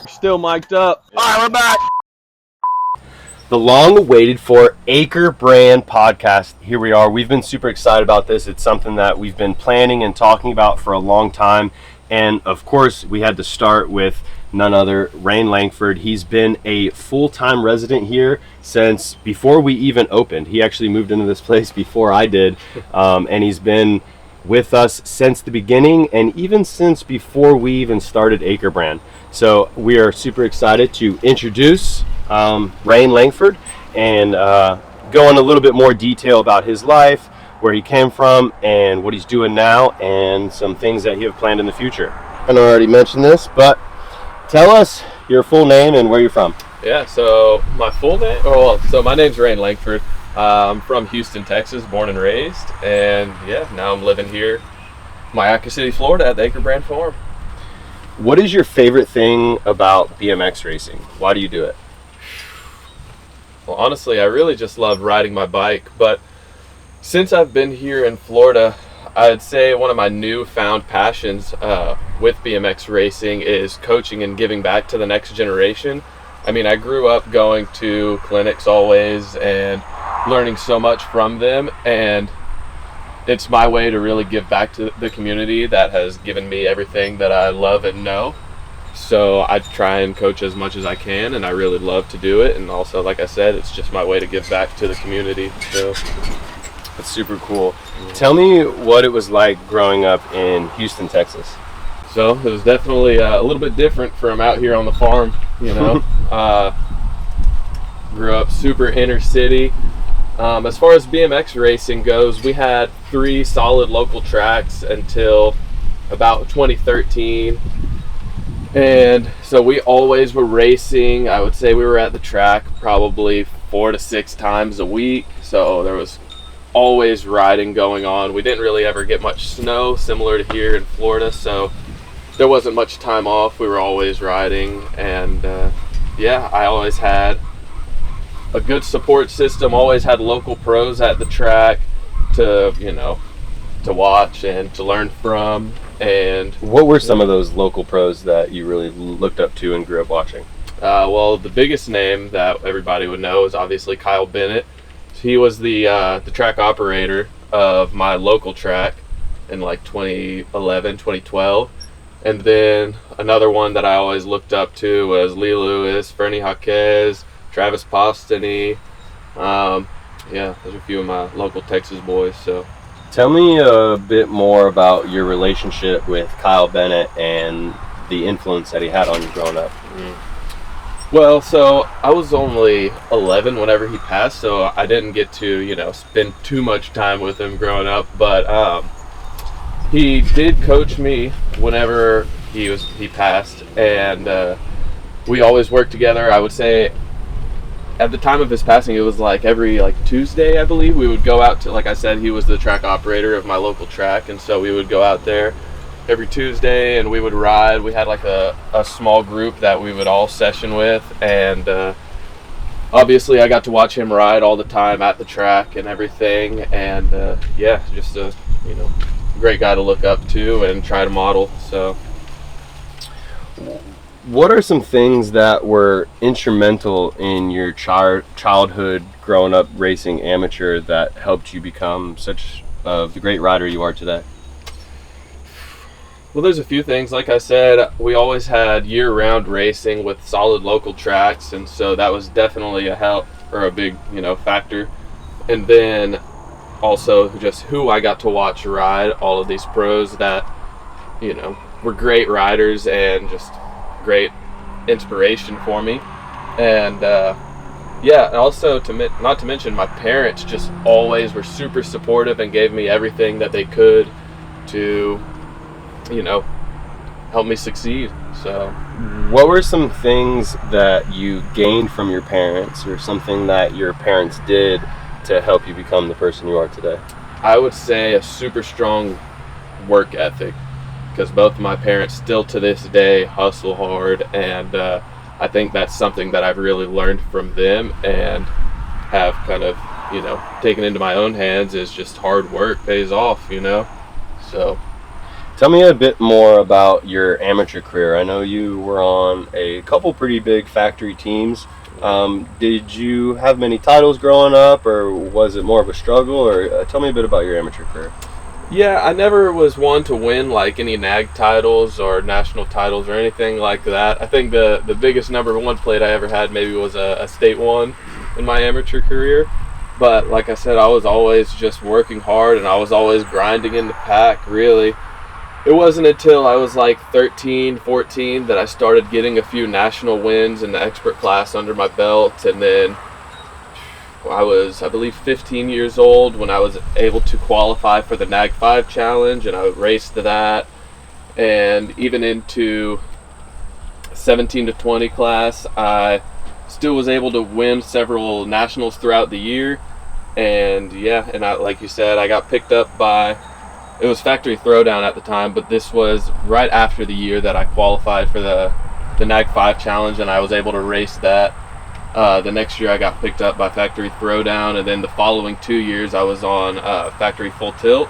Still mic'd up. All right, we're back. The long-awaited for AkerBrand podcast. Here we are. We've been super excited about this. It's something that we've been planning and talking about for a long time. And of course, we had to start with none other, Rayne Lankford. He's been a full-time resident here since before we even opened. He actually moved into this place before I did. And he's been with us since the beginning and even since before we even started AkerBrand. So we are super excited to introduce Rayne Lankford and go in a little bit more detail about his life, where he came from, and what he's doing now, and some things that he have planned in the future. I already mentioned this, but tell us your full name and where you're from. Yeah, so my full name, so my name's Rayne Lankford. I'm from Houston, Texas, born and raised, and yeah, now I'm living here, Aker City, Florida, at the AkerBrand farm. What is your favorite thing about BMX racing? Why do you do it? Well, honestly, I really just love riding my bike, but since I've been here in Florida, I'd say one of my newfound passions with BMX racing is coaching and giving back to the next generation. I mean, I grew up going to clinics always and learning so much from them, and it's my way to really give back to the community that has given me everything that I love and know. So I try and coach as much as I can, and I really love to do it. And also, like I said, it's just my way to give back to the community. So that's super cool. Tell me what it was like growing up in Houston, Texas. So it was definitely a little bit different from out here on the farm, you know. Grew up super inner city. As far as BMX racing goes, we had 3 solid local tracks until about 2013. And so we always were racing. I would say we were at the track probably 4 to 6 times a week. So there was always riding going on. We didn't really ever get much snow, similar to here in Florida. So there wasn't much time off. We were always riding. And yeah, I always had a good support system, always had local pros at the track to, you know, to watch and to learn from. And what were some of those local pros that you really looked up to and grew up watching? Well, the biggest name that everybody would know is obviously Kyle Bennett. He was the track operator of my local track in like 2011, 2012. And then another one that I always looked up to was Lee Lewis, Fernie Jaquez, Travis Postany. Yeah, those are a few of my local Texas boys. So, tell me a bit more about your relationship with Kyle Bennett and the influence that he had on you growing up. Well, so I was only 11 whenever he passed, so I didn't get to, you know, spend too much time with him growing up. But he did coach me whenever he passed, and we always worked together. I would say at the time of his passing, it was like every Tuesday, I believe, we would go out to, like I said, he was the track operator of my local track, and so we would go out there every Tuesday and we would ride. We had like a small group that we would all session with, and obviously I got to watch him ride all the time at the track and everything, and yeah, just a, you know, great guy to look up to and try to model. So what are some things that were instrumental in your childhood growing up racing amateur that helped you become such the great rider you are today? Well, there's a few things. Like I said, we always had year-round racing with solid local tracks, and so that was definitely a help, or a big, you know, factor. And then also just who I got to watch ride, all of these pros that, you know, were great riders and just great inspiration for me. And yeah, and also not to mention my parents just always were super supportive and gave me everything that they could to, you know, help me succeed. So what were some things that you gained from your parents, or something that your parents did to help you become the person you are today? I would say a super strong work ethic, because both of my parents still to this day hustle hard, and I think that's something that I've really learned from them and have kind of, you know, taken into my own hands, is just hard work pays off, you know. So Tell me a bit more about your amateur career. I know you were on a couple pretty big factory teams. Did you have many titles growing up, or was it more of a struggle? Or tell me a bit about your amateur career. Yeah, I never was one to win like any NAG titles or national titles or anything like that. I think the biggest number one plate I ever had maybe was a state one in my amateur career. But like I said, I was always just working hard, and I was always grinding in the pack, really. It wasn't until I was like 13, 14 that I started getting a few national wins in the expert class under my belt. And then I was, I believe, 15 years old when I was able to qualify for the NAG 5 challenge, and I raced that. And even into 17 to 20 class, I still was able to win several nationals throughout the year. And yeah, and like you said, I got picked up by, it was Factory Throwdown at the time, but this was right after the year that I qualified for the NAG 5 challenge, and I was able to race that. The next year I got picked up by Factory Throwdown, and then the following 2 years I was on Factory Full Tilt.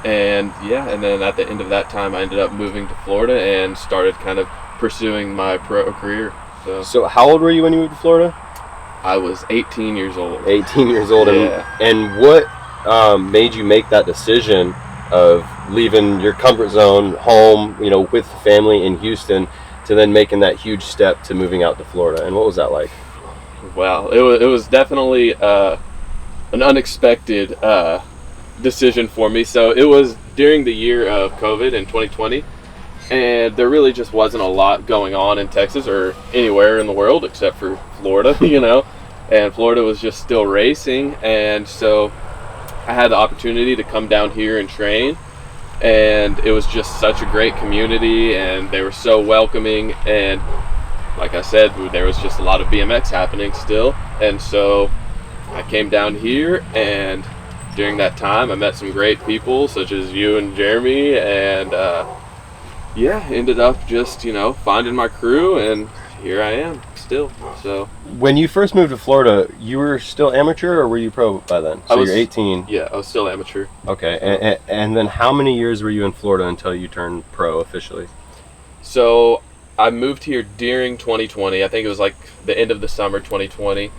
And yeah, and then at the end of that time I ended up moving to Florida and started kind of pursuing my pro career. So how old were you when you moved to Florida? I was 18 years old. 18 years old. Yeah. And what made you make that decision of leaving your comfort zone, home, with the family in Houston, to then making that huge step to moving out to Florida? And what was that like? Well, it was definitely an unexpected decision for me. So it was during the year of COVID in 2020, and there really just wasn't a lot going on in Texas or anywhere in the world except for Florida, and Florida was just still racing. And so I had the opportunity to come down here and train, and it was just such a great community, and they were so welcoming. And like I said, there was just a lot of BMX happening still, and so I came down here, and during that time I met some great people such as you and Jeremy, and ended up just finding my crew, and here I am still. So when you first moved to Florida, you were still amateur, or were you pro by then? So you're 18. Yeah, I was still amateur. Okay, and then how many years were you in Florida until you turned pro officially? So I moved here during 2020. I think it was like the end of the summer 2020.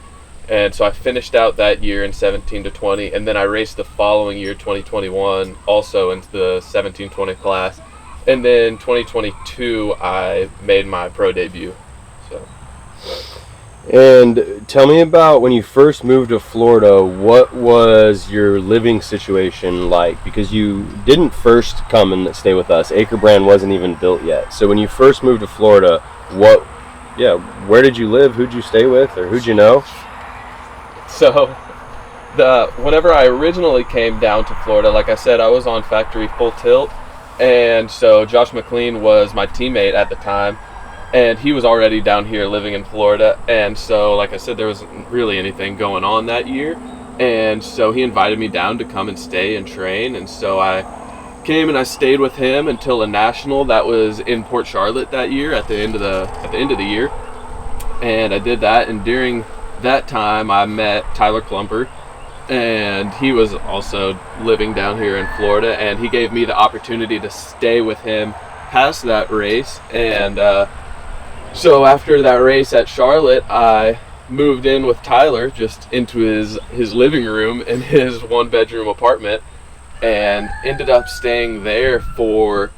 And so I finished out that year in 17 to 20, and then I raced the following year, 2021, also into the 17-20 class. And then 2022, I made my pro debut. So. And tell me about when you first moved to Florida, what was your living situation like? Because you didn't first come and stay with us. AkerBrand wasn't even built yet. So when you first moved to Florida, where did you live? Who'd you stay with, or who'd you know? So whenever I originally came down to Florida, like I said, I was on Factory Full Tilt. And so Josh McLean was my teammate at the time, and he was already down here living in Florida. And so, like I said, there wasn't really anything going on that year. And so he invited me down to come and stay and train. And so I came and I stayed with him until a national that was in Port Charlotte that year at the end of the year. And I did that, and during that time I met Tyler Klumper, and he was also living down here in Florida, and he gave me the opportunity to stay with him past that race. And so after that race at Charlotte, I moved in with Tyler just into his living room in his one-bedroom apartment, and ended up staying there for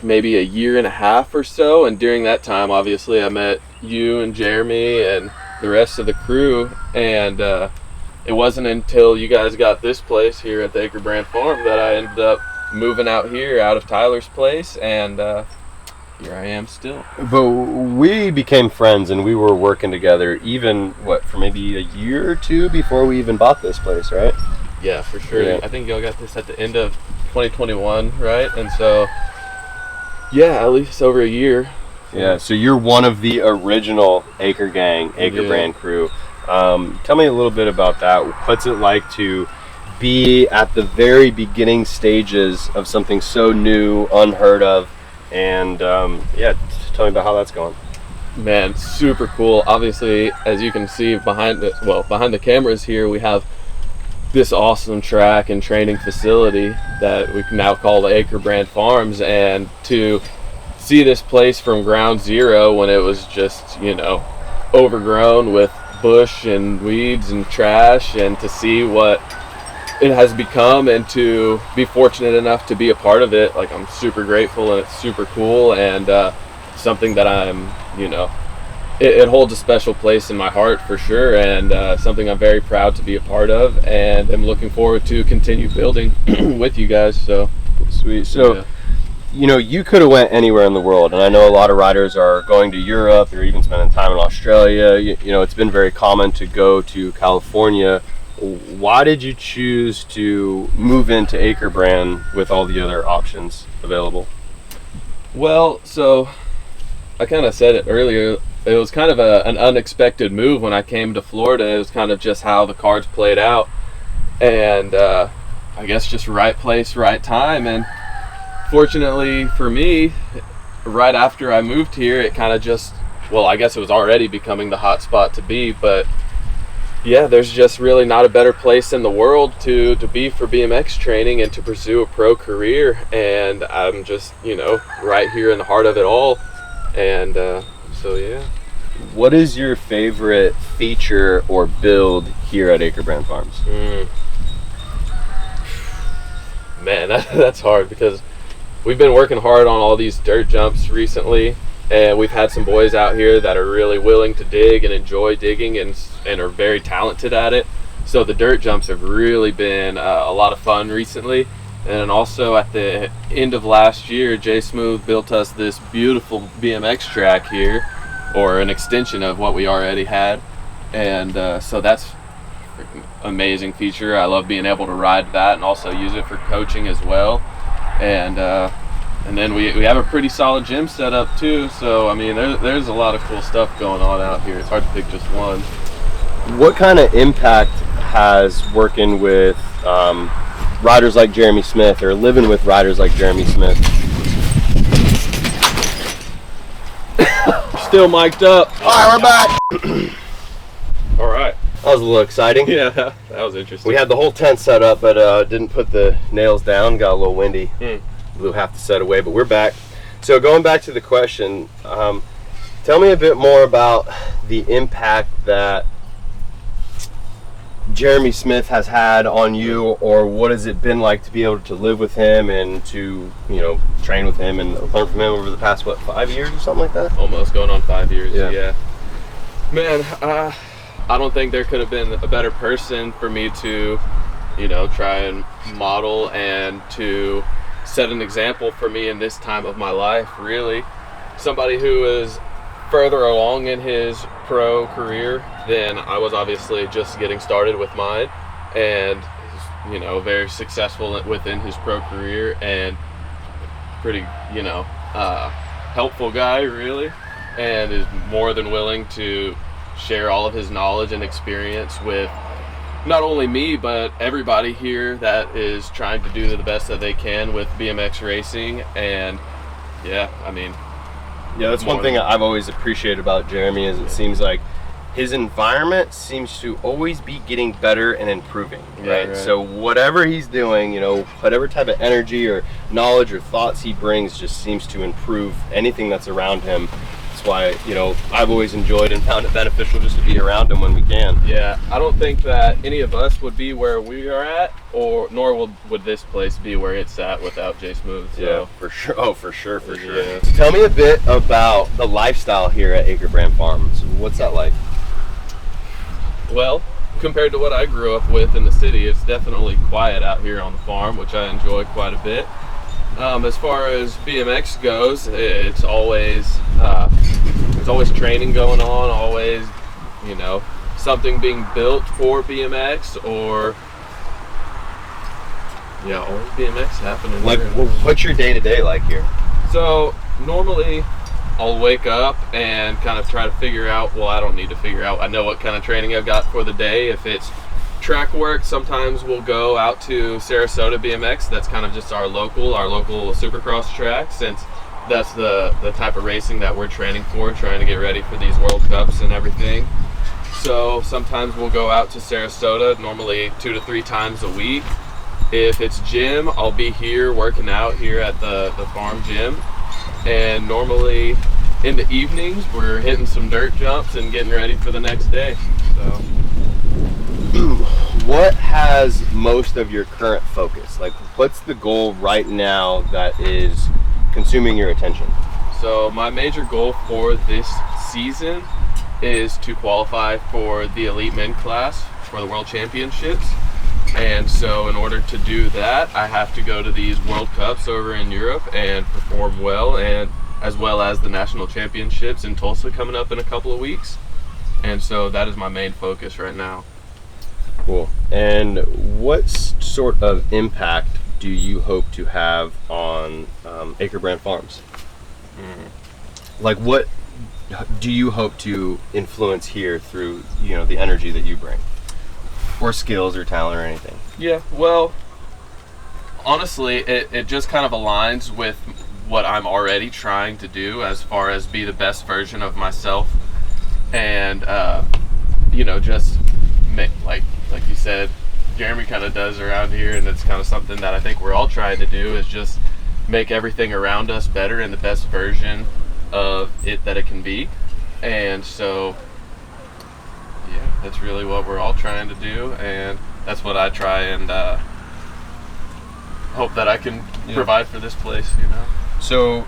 maybe a year and a half or so. And during that time, obviously, I met you and Jeremy and the rest of the crew, and it wasn't until you guys got this place here at the AkerBrand farm that I ended up moving out here, out of Tyler's place, and here I am still. But we became friends, and we were working together even, for maybe a year or two before we even bought this place, right? Yeah, for sure. Yeah. I think y'all got this at the end of 2021, right? And so, yeah, at least over a year. Yeah, so you're one of the original Aker gang, AkerBrand crew. Tell me a little bit about that. What's it like to be at the very beginning stages of something so new, unheard of, and tell me about how that's going. Man, super cool. Obviously, as you can see behind the cameras here, we have this awesome track and training facility that we can now call the AkerBrand Farms, and to see this place from ground zero when it was just, you know, overgrown with bush and weeds and trash, and to see what it has become and to be fortunate enough to be a part of it. Like, I'm super grateful, and it's super cool, and something that I'm, you know, it holds a special place in my heart for sure, and something I'm very proud to be a part of, and I'm looking forward to continue building with you guys. So sweet. So yeah. you know, you could have went anywhere in the world, and I know a lot of riders are going to Europe or even spending time in Australia. You know, it's been very common to go to California. Why did you choose to move into AkerBrand with all the other options available? Well, so I kind of said it earlier. It was kind of an unexpected move when I came to Florida. It was kind of just how the cards played out, and I guess just right place, right time. And fortunately for me, right after I moved here, it kind of just, well, I guess it was already becoming the hot spot to be, but yeah, there's just really not a better place in the world to be for BMX training and to pursue a pro career. And I'm just, you know, right here in the heart of it all. And so yeah. What is your favorite feature or build here at AkerBrand Farms? Man, that's hard, because we've been working hard on all these dirt jumps recently, and we've had some boys out here that are really willing to dig and enjoy digging, and are very talented at it. So the dirt jumps have really been a lot of fun recently. And also at the end of last year, Jay Smooth built us this beautiful BMX track here, or an extension of what we already had. And so that's an amazing feature. I love being able to ride that and also use it for coaching as well. And then we have a pretty solid gym set up too. So I mean, there's a lot of cool stuff going on out here. It's hard to pick just one. What kind of impact has working with riders like Jeremy Smith, or living with riders like Jeremy Smith? Still mic'd up. All right, we're back. All right. That was a little exciting. Yeah, that was interesting. We had the whole tent set up, but didn't put the nails down. Got a little windy. We'll have to set away, but we're back. So going back to the question, tell me a bit more about the impact that Jeremy Smith has had on you, or what has it been like to be able to live with him and to, you know, train with him and learn from him over the past, what, 5 years or something like that? Almost going on 5 years. Yeah. Man, I don't think there could have been a better person for me to, you know, try and model and to set an example for me in this time of my life, really. Somebody who is further along in his pro career than I was, obviously just getting started with mine, and you know, very successful within his pro career, and pretty, you know, helpful guy really, and is more than willing to share all of his knowledge and experience with not only me but everybody here that is trying to do the best that they can with BMX racing. And yeah, I mean, yeah, that's one thing I've always appreciated about Jeremy, is it seems like his environment seems to always be getting better and improving, right? So whatever he's doing, you know, whatever type of energy or knowledge or thoughts he brings just seems to improve anything that's around him. That's why, you know, I've always enjoyed and found it beneficial just to be around him when we can. Yeah, I don't think that any of us would be where we are at, or nor would this place be where it's at without Jay Smooth. So. Yeah, for sure. Oh, for sure, for sure. Yeah. Tell me a bit about the lifestyle here at AkerBrand Farms. What's that like? Well, compared to what I grew up with in the city, it's definitely quiet out here on the farm, which I enjoy quite a bit. As far as BMX goes, it's always there's always training going on, always, you know, something being built for BMX, or yeah, always BMX happening. Like, what's your day-to-day like here? So normally I'll wake up and kind of try to figure out, well, I don't need to figure out, I know what kind of training I've got for the day. If it's track work, sometimes we'll go out to Sarasota BMX. That's kind of just our local supercross track, since that's the type of racing that we're training for, trying to get ready for these World Cups and everything. So sometimes we'll go out to Sarasota, normally 2 to 3 times a week. If it's gym, I'll be here working out here at the farm gym. And normally in the evenings, we're hitting some dirt jumps and getting ready for the next day. So, what has most of your current focus? Like, what's the goal right now that is consuming your attention? So my major goal for this season is to qualify for the elite men class for the world championships. And so in order to do that, I have to go to these World Cups over in Europe and perform well, and as well as the national championships in Tulsa coming up in a couple of weeks. And so that is my main focus right now. Cool. And what sort of impact do you hope to have on AkerBrand Farms? Like, what do you hope to influence here through, the energy that you bring, or skills or talent or anything? Yeah, well, honestly, it just kind of aligns with what I'm already trying to do as far as be the best version of myself, and just make, like you said, Jeremy kind of does around here, and it's kind of something that I think we're all trying to do, is just make everything around us better and the best version of it that it can be. And so yeah, that's really what we're all trying to do, and that's what I try and hope that I can provide for this place. So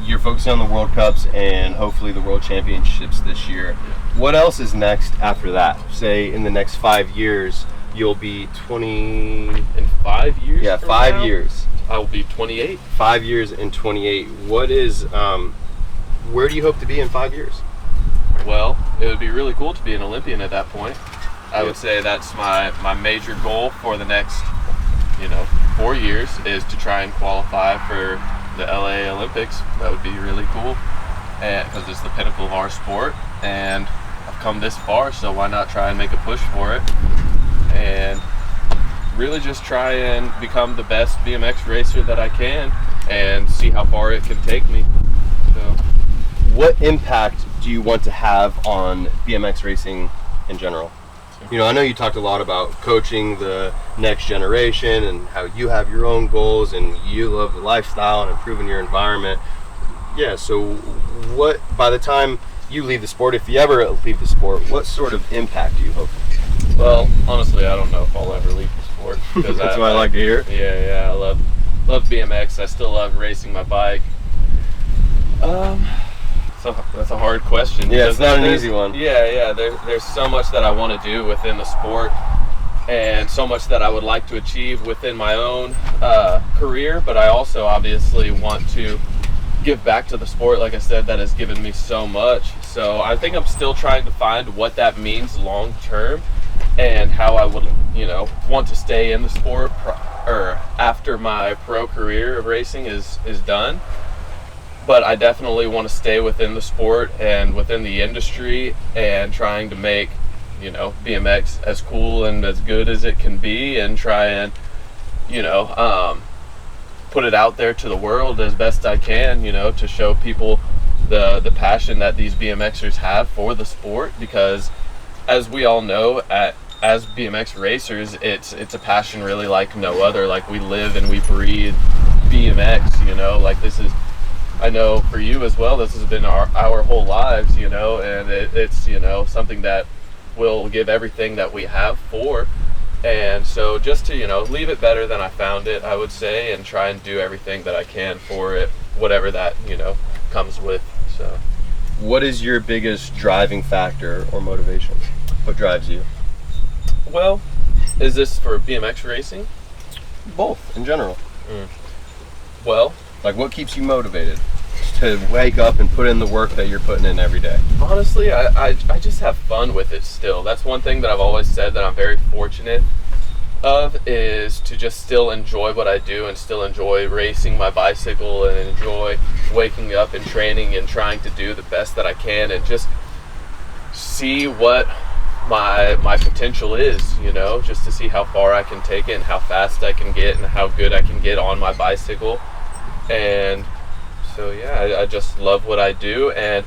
you're focusing on the World Cups and hopefully the World Championships this year. What else is next after that? Say in the next 5 years, you'll be 20... In 5 years? Yeah, from 5 now, years. I will be 28. 5 years and 28. What is, where do you hope to be in 5 years? Well, it would be really cool to be an Olympian at that point. I would say that's my major goal for the next, 4 years, is to try and qualify for the LA Olympics. That would be really cool, and because it's the pinnacle of our sport, and I've come this far, so why not try and make a push for it, and really just try and become the best BMX racer that I can and see how far it can take me. So, what impact do you want to have on BMX racing in general? I know you talked a lot about coaching the next generation and how you have your own goals and you love the lifestyle and improving your environment. Yeah, so what, by the time you leave the sport, if you ever leave the sport, what sort of impact do you hope? Well, honestly, I don't know if I'll ever leave the sport. That's what I like to hear. Yeah, I love BMX. I still love racing my bike. So that's a hard question. Yeah, it's not an easy one. Yeah. There's so much that I want to do within the sport, and so much that I would like to achieve within my own career. But I also obviously want to give back to the sport, like I said, that has given me so much. So I think I'm still trying to find what that means long term, and how I would, want to stay in the sport or after my pro career of racing is done. But I definitely want to stay within the sport and within the industry, and trying to make, BMX as cool and as good as it can be, and try and, put it out there to the world as best I can, to show people the passion that these BMXers have for the sport. Because as we all know, as BMX racers, it's a passion really like no other. Like, we live and we breathe BMX, like this is, I know for you as well, this has been our whole lives, and it's something that we'll give everything that we have for. And so just to, leave it better than I found it, I would say, and try and do everything that I can for it, whatever that, comes with. So, what is your biggest driving factor or motivation? What drives you? Well, is this for BMX racing? Both, in general. Well, like, what keeps you motivated to wake up and put in the work that you're putting in every day? Honestly, I just have fun with it still. That's one thing that I've always said that I'm very fortunate of, is to just still enjoy what I do and still enjoy racing my bicycle and enjoy waking up and training and trying to do the best that I can and just see what my potential is, just to see how far I can take it and how fast I can get and how good I can get on my bicycle. And so, yeah, I just love what I do. And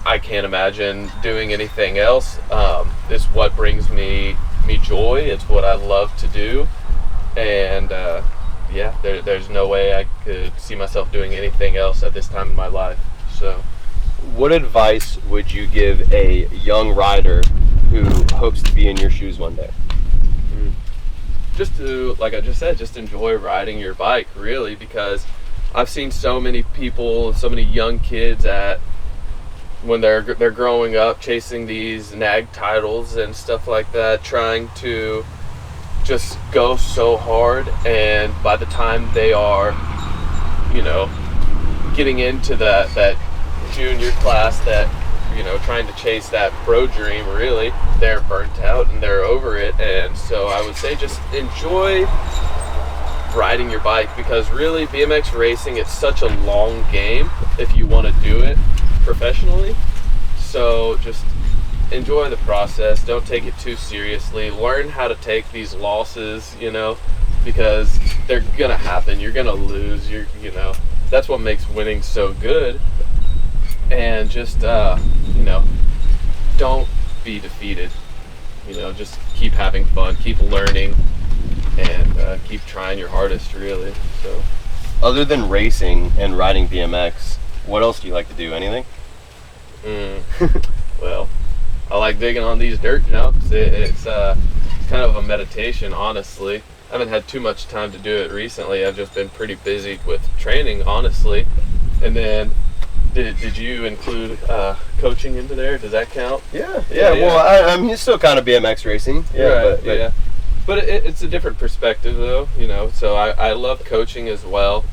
I can't imagine doing anything else. It's what brings me joy. It's what I love to do, and yeah, there's no way I could see myself doing anything else at this time in my life. So, what advice would you give a young rider who hopes to be in your shoes one day? Just to, like I just said, just enjoy riding your bike, really, because I've seen so many people, so many young kids when they're growing up, chasing these nag titles and stuff like that, trying to just go so hard, and by the time they are, getting into that junior class, that trying to chase that pro dream, really, they're burnt out and they're over it. And so I would say just enjoy riding your bike, because really BMX racing, it's such a long game if you want to do it professionally. So just enjoy the process. Don't take it too seriously. Learn how to take these losses, because they're gonna happen. You're gonna lose. That's what makes winning so good. And just don't be defeated. Just keep having fun, keep learning, and keep trying your hardest, really. So, other than racing and riding BMX, what else do you like to do? Anything? Well, I like digging on these dirt jumps. It's kind of a meditation, honestly. I haven't had too much time to do it recently. I've just been pretty busy with training, honestly. And then, did you include coaching into there? Does that count? Yeah. Well, I mean, it's still kind of BMX racing. Yeah, right, yeah. But it's a different perspective, though. So I love coaching as well.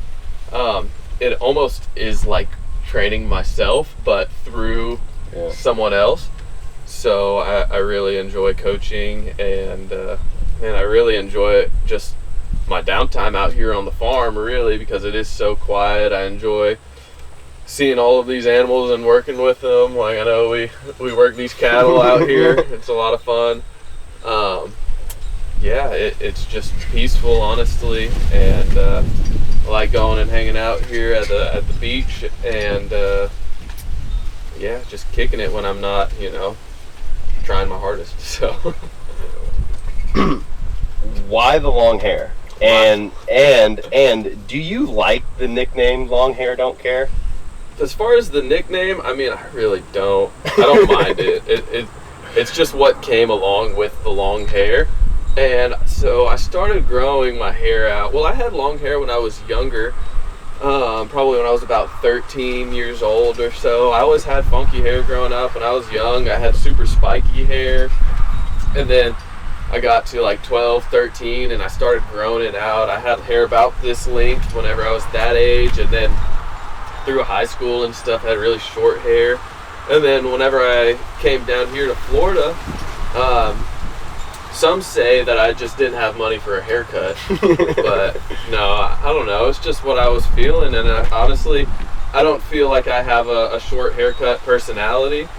It almost is like training myself, but through someone else. So I really enjoy coaching, and I really enjoy just my downtime out here on the farm, really, because it is so quiet. I enjoy seeing all of these animals and working with them. Like, I know we work these cattle out here. It's a lot of fun. It's just peaceful, honestly, and I like going and hanging out here at the beach, and just kicking it when I'm not, trying my hardest. So, why the long hair? And do you like the nickname Long Hair Don't Care? As far as the nickname, I mean, I really don't. I don't mind it. It's just what came along with the long hair. And so I started growing my hair out. Well, I had long hair when I was younger, probably when I was about 13 years old or so. I always had funky hair growing up. When I was young, I had super spiky hair. And then I got to like 12, 13, and I started growing it out. I had hair about this length whenever I was that age, and then through high school and stuff, I had really short hair. And then whenever I came down here to Florida, some say that I just didn't have money for a haircut. But no, I don't know. It's just what I was feeling. And honestly, I don't feel like I have a short haircut personality.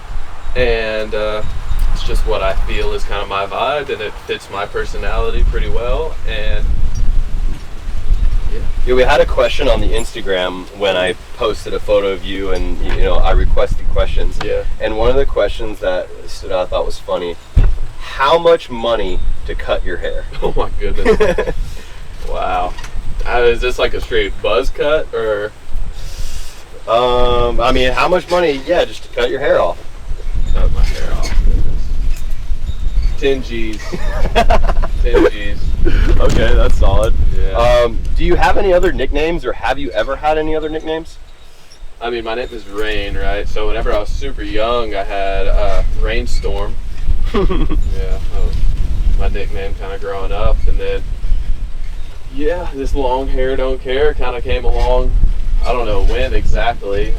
And it's just what I feel is kind of my vibe, and it fits my personality pretty well. And yeah, we had a question on the Instagram when I posted a photo of you, and I requested questions. Yeah. And one of the questions that stood out I thought was funny: how much money to cut your hair? Oh my goodness! Wow. Is this like a straight buzz cut, or? I mean, how much money? Yeah, just to cut your hair off. Cut my hair off. 10 G's. 10 G's. Okay, that's solid. Yeah. Do you have any other nicknames, or have you ever had any other nicknames? I mean, my name is Rayne, right? So whenever I was super young, I had Rainstorm. Yeah, that was my nickname kind of growing up. And then, this long hair don't care kind of came along. I don't know when exactly.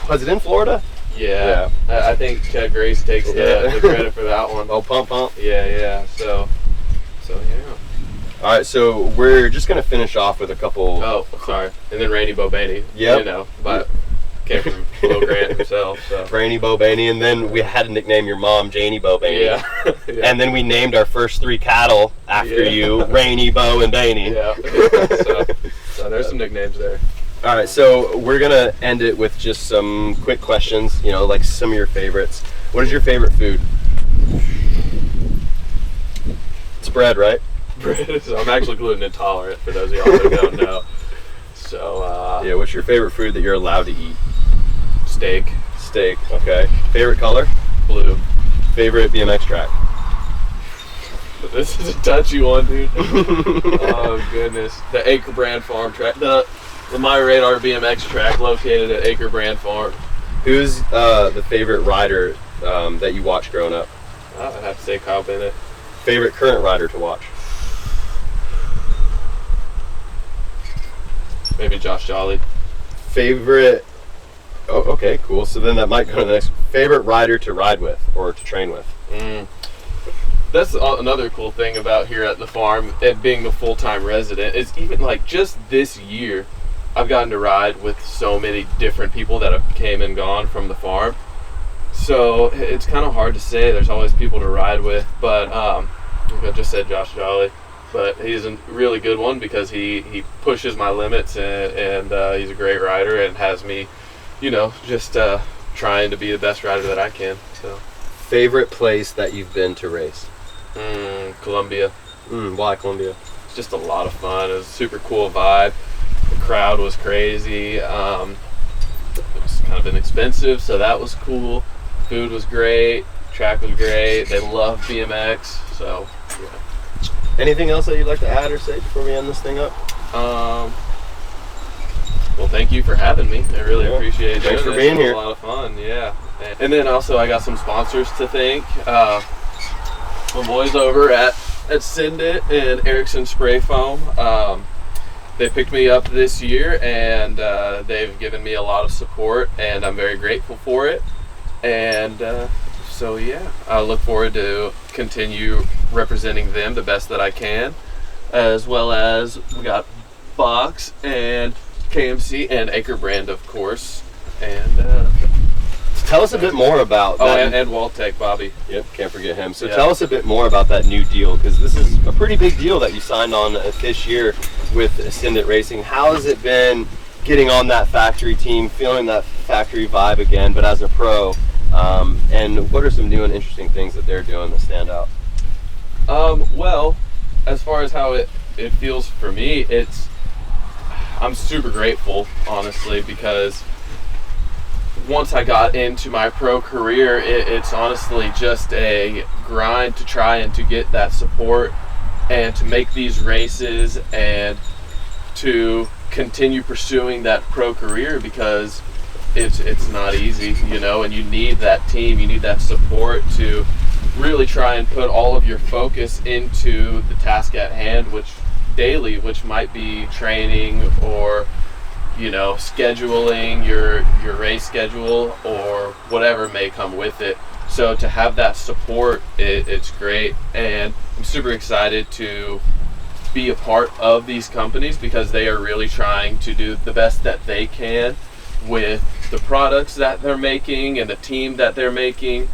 Was it in Florida? Yeah. I think Chad Grace takes the credit for that one. Oh, pump. Yeah. So yeah. All right, so we're just gonna finish off with a couple. Oh, sorry. And then Rainey Bobaney. Yep. But came from Will Grant himself. So. Rainey Bobaney, and then we had to nickname your mom Janie Bobaney. Yeah. And then we named our first 3 cattle after you, Rainey, Bo, and Baney. Yeah. So there's some nicknames there. All right, so we're gonna end it with just some quick questions. You know, like some of your favorites. What is your favorite food? It's bread, right? Bread. So I'm actually gluten intolerant, for those of y'all that don't know. So Yeah. What's your favorite food that you're allowed to eat? steak. Steak. Okay. Favorite color? Blue. Favorite BMX track? This is a touchy one, dude. Oh goodness, the AkerBrand farm track, the My Radar BMX track located at AkerBrand farm. Who's the favorite rider that you watched growing up? I'd have to say Kyle Bennett. Favorite current rider to watch? Maybe Josh Jolly. Favorite. Oh, okay, cool. So then that might go to the next. Favorite rider to ride with or to train with? That's another cool thing about here at the farm and being a full-time resident is even like just this year, I've gotten to ride with so many different people that have came and gone from the farm. So it's kind of hard to say. There's always people to ride with, but like I just said, Josh Jolly. But he's a really good one because he pushes my limits and he's a great rider and has me, you know, just trying to be the best rider that I can. So. Favorite place that you've been to race? Columbia. Why Columbia? It's just a lot of fun. It was a super cool vibe. The crowd was crazy. It was kind of inexpensive, so that was cool. Food was great. Track was great. They love BMX, so yeah. Anything else that you'd like to add or say before we end this thing up? Well, thank you for having me. I really appreciate it. Thanks for being here. It was a lot of fun, yeah. And then also I got some sponsors to thank. My boys over at Send It and Erickson Spray Foam. They picked me up this year and they've given me a lot of support and I'm very grateful for it. And so yeah, I look forward to continue representing them the best that I can, as well as we got Box and KMC and AkerBrand, of course. And tell us a bit more about that. And Waltech Bobby. Yep, can't forget him. So tell us a bit more about that new deal, because this is a pretty big deal that you signed on this year with Ascendant Racing. How has it been getting on that factory team, feeling that factory vibe again, but as a pro? And what are some new and interesting things that they're doing that stand out? Well, as far as how it feels for me, I'm super grateful, honestly, because once I got into my pro career, it's honestly just a grind to try and to get that support and to make these races and to continue pursuing that pro career, because it's not easy, you know, and you need that team, you need that support to really try and put all of your focus into the task at hand, which might be training or, you know, scheduling your race schedule or whatever may come with it. So to have that support, it's great, and I'm super excited to be a part of these companies because they are really trying to do the best that they can with the products that they're making and the team that they're making,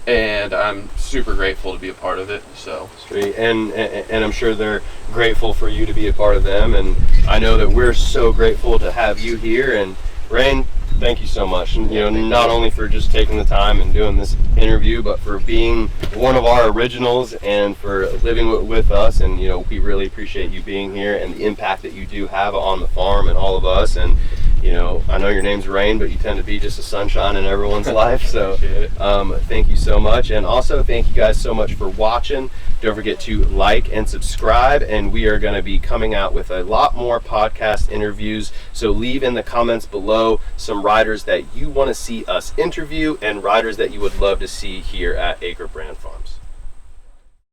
and I'm super grateful to be a part of it. So sweet. And I'm sure they're grateful for you to be a part of them, and I know that we're so grateful to have you here. And Rayne, thank you so much. And, you know, not only for just taking the time and doing this interview, but for being one of our originals and for living with us. And, you know, we really appreciate you being here and the impact that you do have on the farm and all of us. And, you know, I know your name's Rayne, but you tend to be just a sunshine in everyone's life. So thank you so much. And also thank you guys so much for watching. Don't forget to like and subscribe. And we are going to be coming out with a lot more podcast interviews. So leave in the comments below some riders that you want to see us interview and riders that you would love to see here at AkerBrand Farms.